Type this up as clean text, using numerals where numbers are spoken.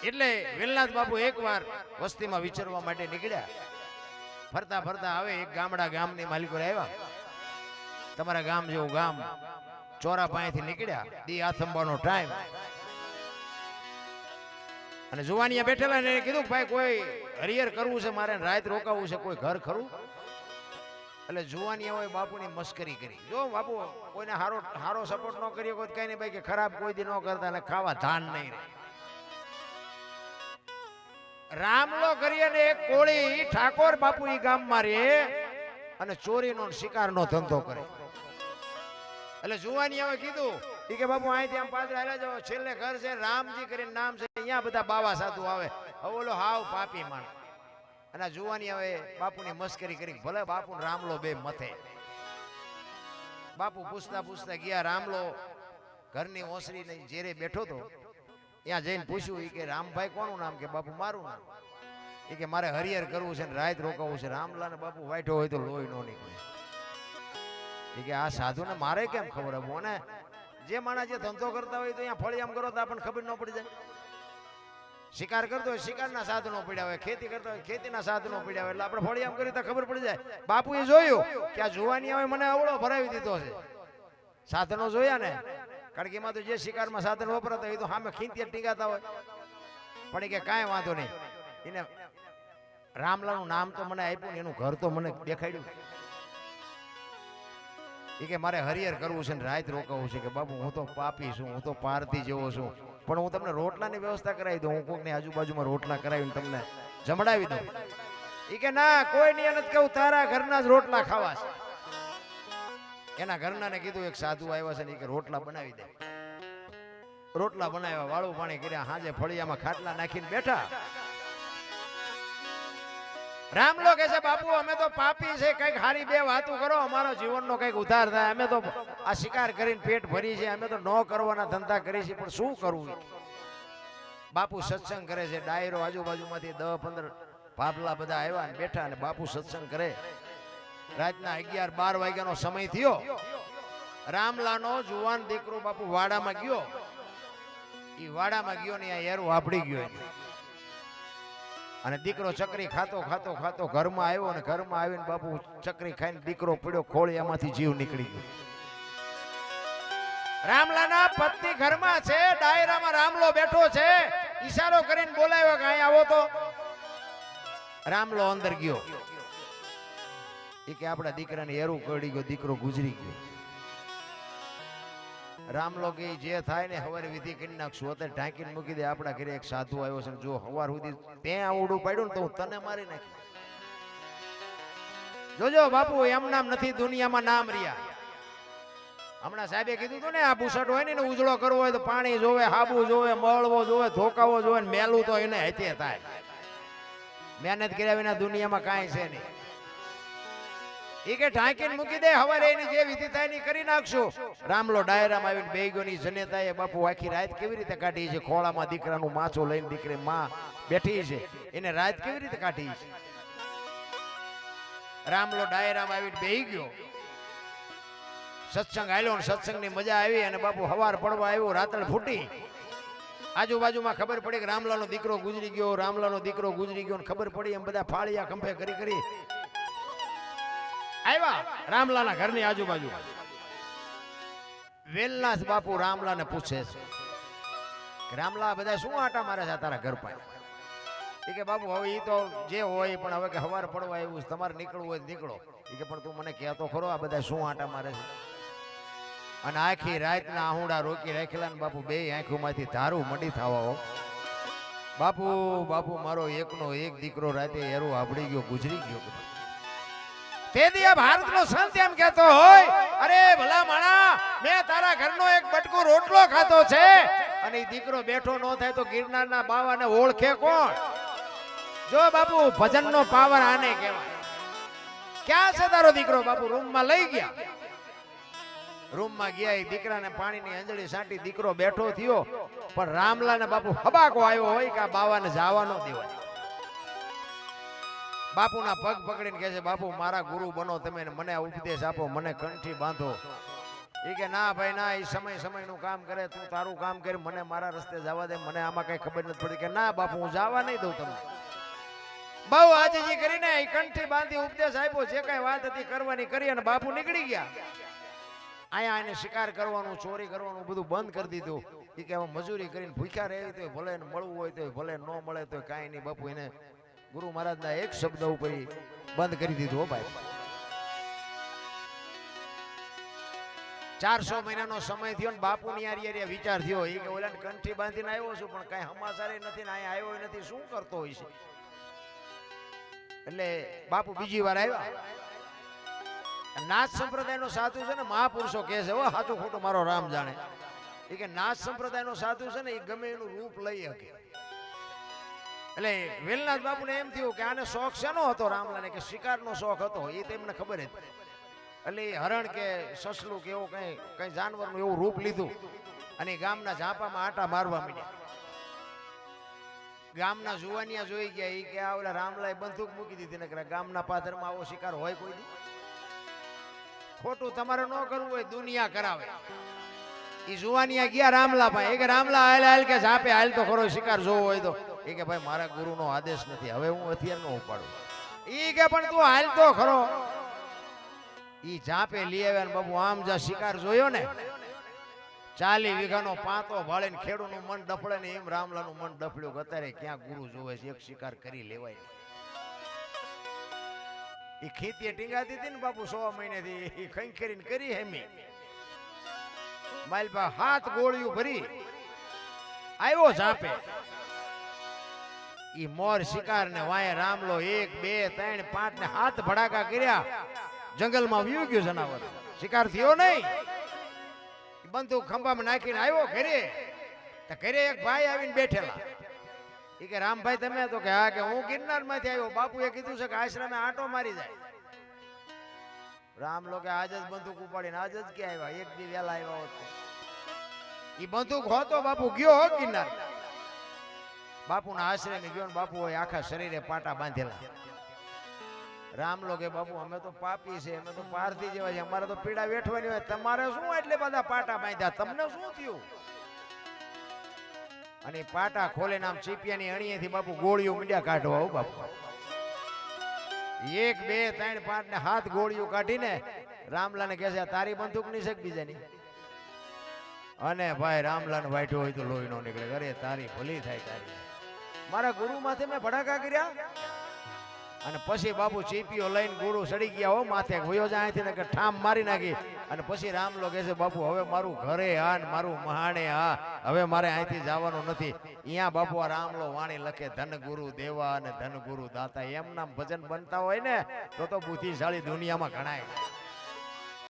એટલે વેલનાથ બાપુ એકવાર વસ્તીમાં વિચરવા માટે નીકળ્યા. ફરતા ફરતા હવે એક ગામની માલિકો આવ્યા. તમારા ગામ જેવું ગામ ચોરા પાસેથી નીકળ્યા. દી આથંબાનો ટાઈમ અને જુવાનિયા બેઠેલા ને કીધું ભાઈ કોઈ હરિયર કરવું છે મારે, રાત રોકાવું છે, કોઈ ઘર ખરું? એટલે જુવાનિયાઓએ બાપુની મસ્કરી કરી. જો બાપુ કોઈને હારો સપોર્ટ ન કર્યો કોઈ કઈ નહીં ભાઈ, કે ખરાબ કોઈ દી ન કરતા અને ખાવા ધાન નહીં રહે. રામલો કરીએ ને એક કોળી ઠાકોર બાપુ ઈ ગામમાં રહે અને ચોરીનો શિકારનો ધંધો કરે. એટલે જુવાનિયાઓએ કીધું કે બાપુ અહીંથી આમ પાછળ હાલ્યા જાઓ, છેલ્લે ઘર છે રામજી કરીને નામ છે, અહીંયા બધા બાવા સાધુ આવે. હવે ઓલો હાવ પાપી માણ. અને જુવાનિયાઓએ બાપુની મસ્કરી કરી. ભલે બાપુ રામલો બે મથે. બાપુ પૂછતા પૂછતા ગયા. રામલો ઘરની ઓસરી ને જેરે બેઠો તો ત્યાં જઈને પૂછ્યું કે રામભાઈ કોનું નામ? કે બાપુ મારું નામ. એ કે મારે હરિયર કરવું છે ને રાત રોકાવું છે. રામલા ને બાપુ વાઈટો હોય તો લોહી નો નીકળે. એ કે આ સાધુ ને મારે કેમ ખબર હે? ને જે માણસ જે ધંધો કરતા હોય તો અહીંયા ફળિયામ કરો તો આપણને ખબર ન પડી જાય. શિકાર કરતો હોય શિકારના સાધનો પડ્યા હોય, ખેતી કરતા હોય ખેતીના સાધનો પડ્યા હોય, એટલે આપણે ફળિયામ કરી તો ખબર પડી જાય. બાપુએ જોયું કે આ જુવાની આવે મને અવળો ભરાવી દીધો છે. સાધનો જોયા ને, કારણ કે એમાં તો જે શિકારમાં સાધન વપરાતા હોય તો સામે ખીંતિયા ટીંગાતા હોય. પણ એ કે કાંઈ વાંધો નહીં, એને રામલાનું નામ તો મને આપ્યું ને એનું ઘર તો મને દેખાડ્યું. એ કે મારે હરિયર કરવું છે ને રાત રોકાવું છે. કે બાપુ હું તો પાપી છું, હું તો પારથી જેવો છું, પણ હું તમને રોટલાની વ્યવસ્થા કરાવી દઉં. હું કોકની આજુબાજુમાં રોટલા કરાવીને તમને જમડાવી દઉં. એ કે ના, કોઈ નહીં નથી કહું, તારા ઘરના જ રોટલા ખાવા છે. એના ઘરનાને કીધું એક સાધુ આવ્યા છે ને કે રોટલા બનાવી દે. રોટલા બનાવ્યા, વાળું પાણી કર્યા, હાજે ફળિયામાં ખાટલા નાખીને બેઠા. રામલો કહે છે બાપુ અમે તો પાપી છે, કઈક હારી બે વાતો કરો, અમારો જીવનનો કઈક ઉધાર થાય. અમે તો આ શિકાર કરીને પેટ ભરી છે, અમે તો ન કરવાના ધંધા કરી છે, પણ શું કરવું? બાપુ સત્સંગ કરે છે. ડાયરો આજુબાજુમાંથી 10-15 ભાભલા બધા આવ્યા ને બેઠા અને બાપુ સત્સંગ કરે. રાતના 11-12 વાગ્યાનો સમય થયો. રામલાનો જુવાન દીકરો બાપુ વાડામાં ગયો. એ વાડામાં ગયો ને આ એરું વાપડી ગયો અને દીકરો ચકરી ખાતો ખાતો ખાતો ઘરમાં આવ્યો અને ઘરમાં આવીને બાપુ ચકરી ખાઈને દીકરો પડ્યો ખોળિયામાંથી જીવ નીકળી ગયો. રામલાના પત્ની ઘરમાં છે, ડાયરામાં રામલો બેઠો છે. ઈશારો કરીને બોલાવ્યો કે અહીં આવો તો. રામલો અંદર ગયો. એ કે આપણા દીકરાને એરું કરડી ગયો, દીકરો ગુજરી ગયો. રામલો કે જે થાય ને હવારે વિધિ કરી નાખશું, અત્યારે ઢાંકીને મૂકી દે. આપણા ઘરે એક સાધુ આવ્યો છે, જો હવાર સુધી ત્યાં આવડું પાડ્યું ને તો હું તને મારી નાખી. જોજો બાપુ એમ નામ નથી દુનિયામાં નામ રહ્યા. હમણાં સાહેબે કીધું હતું ને આ બુસટ હોય ને ઉજળો કરવો હોય તો પાણી જોવે, હાબુ જોવે, મળવો જોવે, ધોકાવો જોવે, મેલું તો એને હેતે થાય. મહેનત કર્યા વિના દુનિયામાં કાંઈ છે નહીં. એ કે ઢાંકીને મૂકી દે, હવારે એની જે વિધિ થાય એની કરી નાખશું. રામલો ડાયરામાં આવીને બે ગયો. ની જનેતાએ બાપુ આખી રાત કેવી રીતે કાઢી છે? ખોળામાં દીકરાનું માછો લઈને દીકરી માં બેઠી છે, એને રાત કેવી રીતે કાઢી છે? રામલો ડાયરામાં આવીને બેહી ગયો. સત્સંગ આલ્યો ને સત્સંગની મજા આવી અને બાપુ હવાર પડવા આવ્યો. રાતળ ફૂટી. આજુબાજુમાં ખબર પડી કે રામલાનો દીકરો ગુજરી ગયો, રામલાનો દીકરો ગુજરી ગયો. ખબર પડી એમ બધા ફાળિયા ખંભે કરી કરી આવ્યા રામલાના ઘરની આજુબાજુ. વેલનાથ બાપુ રામલાને પૂછે છે કે રામલા બધા શું આટા મારે છે તારા ઘર પાસે? એ કે બાપુ હવે એ તો જે હોય, પણ હવે કે હવાર પડવા આવ્યું છે, તમારે નીકળવું હોય નીકળો. એ કે પણ તું મને કહેતો ખરો આ બધા શું આટા મારે છે? અને આખી રાતના આહુડા રોકી રાખેલા ને બાપુ બે આંખોમાંથી ધારું મડી થવા. બાપુ બાપુ મારો એકનો એક દીકરો રાતે એરો આપડી ગયો, ગુજરી ગયો. તે દિયા ભારતનો સંત એમ કહેતો હોય, અરે ભલા માણા, મેં તારા ઘરનો એક બટકો રોટલો ખાતો છે અને એ દીકરો બેઠો ન થાય તો ગિરનારના બાવાને ઓળખે કોણ? જો બાપુ ભજનનો પાવર આને કહેવાય. ક્યાં છે તારો દીકરો? બાપુ રૂમમાં લઈ ગયા. રૂમમાં ગયા, એ દીકરાને પાણીની અંજળી સાંટી દીકરો બેઠો થયો. પણ રામલાને બાપુ હબાકો આવ્યો હોય કે આ બાવાને જવા ન દેવાય. બાપુના પગ પકડીને કહે છે બાપુ મારા ગુરુ બનો તમે, મને ઉપદેશ આપો, મને કંઠી બાંધો. એ કે ના ભાઈ ના, એ સમયનું કામ કરે, તું તારું કામ કરી, મને મારા રસ્તે જવા દે, મને આમાં કઈ ખબર નથી પડી. કે ના બાપુ, હું જવા નહીં દઉં તમને. બહુ આજીજી કરીને એ કંઠી બાંધી ઉપદેશ આપ્યો, જે કઈ વાત હતી કરવાની કરી, અને બાપુ નીકળી ગયા. અહીંયા એને શિકાર કરવાનું, ચોરી કરવાનું બધું બંધ કરી દીધું. એ કે હવે મજૂરી કરીને ભૂખ્યા રહેવી તો ભલે ને મળવું હોય તો ભલે, ન મળે તો કાંઈ નહીં. બાપુ એને ગુરુ મહારાજના એક શબ્દ ઉપર બંધ કરી દીધું. હો ભાઈ, 400 મહિનાનો સમય થયો ને બાપુની યાર વિચાર થયો. એ કે ઓલાને કંઠી બાંધીને આવ્યો છું, પણ કાંઈ સમાચાર નથી ને અહીંયા આવ્યો નથી, શું કરતો હોય છે? એટલે બાપુ બીજી વાર આવ્યા. નાથ સંપ્રદાયનો સાધુ છે ને, મહાપુરુષો કહે છે, હો સાચું ખોટું મારો રામ જાણે. એ કે નાથ સંપ્રદાયનો સાધુ છે ને, એ ગમે એનું રૂપ લઈ શકે. એટલે વેલનાથ બાપુને એમ થયું કે આને શોખ શેનો હતો રામલાને? કે શિકારનો શોખ હતો. એ તેમને ખબર હતી. એટલે હરણ કે સસલું કે એવું કઈ જાનવરનું એવું રૂપ લીધું અને ગામના ઝાંપામાં આટા મારવા માંડ્યા. ગામના જુવાનિયા જોઈ ગયા. એ કે આ ઓલા રામલાએ બંદૂક મૂકી દીધી ને, ગામના પાદરમાં આવો શિકાર હોય કોઈ દી? ખોટું તમારે ન કરવું હોય, દુનિયા કરાવે. એ જુવાનિયા ગયા રામલા ભાઈ. એ કે રામલા હાલ હાલ, કે ઝાપે હાલ તો ખરો, શિકાર જોવો હોય તો. એ કે ભાઈ મારા ગુરુનો આદેશ નથી, હવે હું હથિયાર ન ઉપાડું. એ કે પણ તું હાલ તો ખરો. ઈ ઝાપે લઈ આવ્યા ને બાબુ આમ જા શિકાર જોયો ને, 40 વીઘાનો પાતો ભાળીને ખેડૂનું મન ડફળે ને એમ રામલાનું મન ડફળ્યું. અત્યારે ક્યાં ગુરુ જોવે છે, એક શિકાર કરી લેવાય. એ ખેતીએ ટીંગાતી હતી ને બાપુ 100 મહિનેથી, એ ખંખેરીને કરી હેમી. માલપા 7 ગોળીઓ ભરી આવ્યો ઝાપે. ઈ મોર શિકાર ને વાય રામલો 1 2 3 5 ને 7 ભડાકા કર્યા. જંગલમાં વ્યુ ગયું જનાવર, શિકાર થયો નહીં. બંદૂક ખંભામાં નાખીને આવ્યો ઘરે. તો ઘરે એક ભાઈ આવીને બેઠેલા. એ કે રામભાઈ તમે? તો કે હા. કે હું ગિરનાર માંથી આવ્યો, બાપુએ કીધું છે કે આશ્રમે આંટો મારી જાય. રામ લોકો આજ જ બંદૂક ઉપાડીને આજ જ ક્યાં આવ્યા? એક દી વહેલા આવ્યા હોત. એ બંદૂક હોતો બાપુ ગયો હો ગિરનાર. બાપુના આશ્રમે ગયો ને બાપુ હોય આખા શરીરે પાટા બાંધેલા. રામ લોકો બાપુ અમે તો પાપી છે, અમે તો પારથી જેવા છે, અમારે તો પીડા વેઠવાની હોય, તમારે શું એટલે બધા પાટા બાંધ્યા? તમને શું થયું? અને પાટા ખોલે આમ ચીપિયાની અણીએથી બાપુ ગોળીઓ મીંડ્યા કાઢવા. હો બાપુ 1 2 3 5 ને 7 ગોળીઓ કાઢીને રામલાને કહે છે તારી બંદૂક ની છે બીજાની? અને ભાઈ રામલાને વાઢ્યો હોય તો લોહી નો નીકળે. અરે તારી ભલી થાય તારી. મારા ગુરુ માથે મેં ભડાકા કર્યા. અને પછી બાપુ ચીપીઓ લઈને ગુરુ સડી ગયા. હો માથે વયો જાય ને કે ઠામ મારી નાખી. અને પછી રામલો કહે છે બાપુ હવે મારું ઘરે હા ને મારું મહાણે હા, હવે મારે અહીંથી જવાનું નથી. અહીંયા બાપુ આ રામલો વાણી લખે ધન ગુરુ દેવા અને ધન ગુરુ દાતા. એમ નામ ભજન બનતા હોય ને તો બુદ્ધિશાળી દુનિયામાં ગણાય.